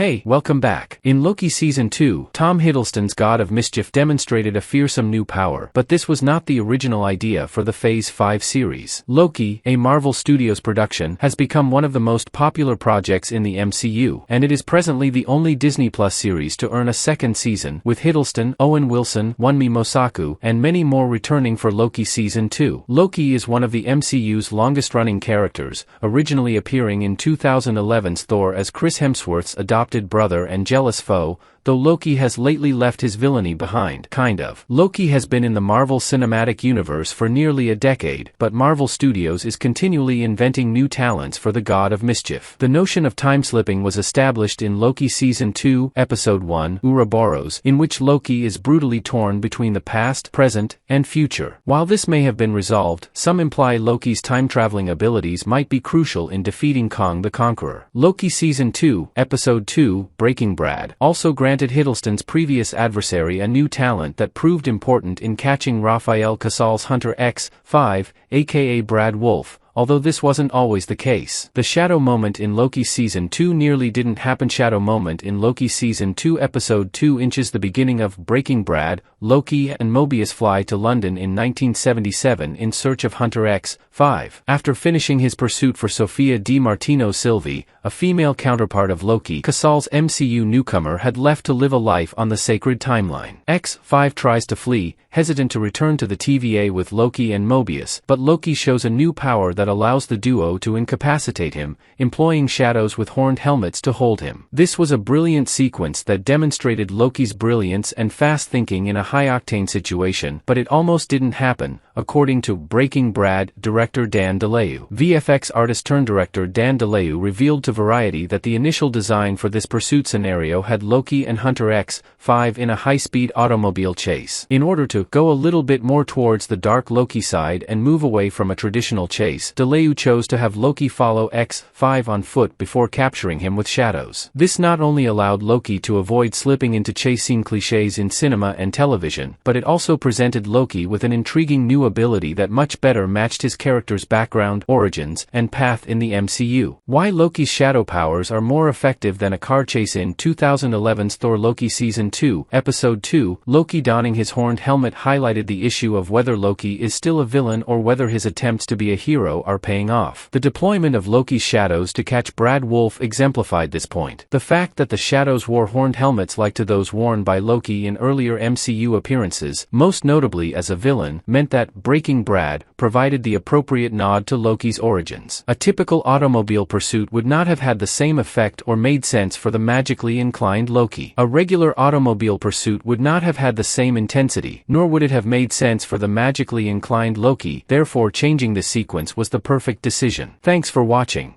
Hey, welcome back. In Loki Season 2, Tom Hiddleston's God of Mischief demonstrated a fearsome new power, but this was not the original idea for the Phase 5 series. Loki, a Marvel Studios production, has become one of the most popular projects in the MCU, and it is presently the only Disney Plus series to earn a second season, with Hiddleston, Owen Wilson, Wunmi Mosaku, and many more returning for Loki Season 2. Loki is one of the MCU's longest-running characters, originally appearing in 2011's Thor as Chris Hemsworth's adopted brother and jealous foe, though Loki has lately left his villainy behind, kind of. Loki has been in the Marvel Cinematic Universe for nearly a decade, but Marvel Studios is continually inventing new talents for the God of Mischief. The notion of time-slipping was established in Loki Season 2, Episode 1, Ouroboros, in which Loki is brutally torn between the past, present, and future. While this may have been resolved, some imply Loki's time-traveling abilities might be crucial in defeating Kong the Conqueror. Loki Season 2, Episode 2, Breaking Bad, also granted Hiddleston's previous adversary a new talent that proved important in catching Rafael Casal's Hunter X-5, aka Brad Wolf, although this wasn't always the case. The shadow moment in Loki Season 2 nearly didn't happen. Shadow moment in Loki Season 2 Episode 2 inches the beginning of Breaking Bad. Loki and Mobius fly to London in 1977 in search of Hunter X-5. After finishing his pursuit for Sophia Di Martino Silvi, a female counterpart of Loki, Casal's MCU newcomer had left to live a life on the sacred timeline. X-5 tries to flee, hesitant to return to the TVA with Loki and Mobius, but Loki shows a new power that allows the duo to incapacitate him, employing shadows with horned helmets to hold him. This was a brilliant sequence that demonstrated Loki's brilliance and fast thinking in a high-octane situation, but it almost didn't happen, according to Breaking Bad director Dan DeLeo. VFX artist-turned-director Dan DeLeo revealed to Variety that the initial design for this pursuit scenario had Loki and Hunter X-5 in a high-speed automobile chase. In order to go a little bit more towards the dark Loki side and move away from a traditional chase, DeLeo chose to have Loki follow X-5 on foot before capturing him with shadows. This not only allowed Loki to avoid slipping into chase scene cliches in cinema and television, but it also presented Loki with an intriguing new ability that much better matched his character's background, origins, and path in the MCU. Why Loki's shadow powers are more effective than a car chase. In 2011's Thor Loki Season 2, Episode 2, Loki donning his horned helmet highlighted the issue of whether Loki is still a villain or whether his attempts to be a hero are paying off. The deployment of Loki's shadows to catch Brad Wolf exemplified this point. The fact that the shadows wore horned helmets like to those worn by Loki in earlier MCU appearances, most notably as a villain, meant that Breaking Bad provided the appropriate nod to Loki's origins. A typical automobile pursuit would not have had the same effect or made sense for the magically inclined Loki. A regular automobile pursuit would not have had the same intensity, nor would it have made sense for the magically inclined Loki. Therefore, changing this sequence was the perfect decision. Thanks for watching.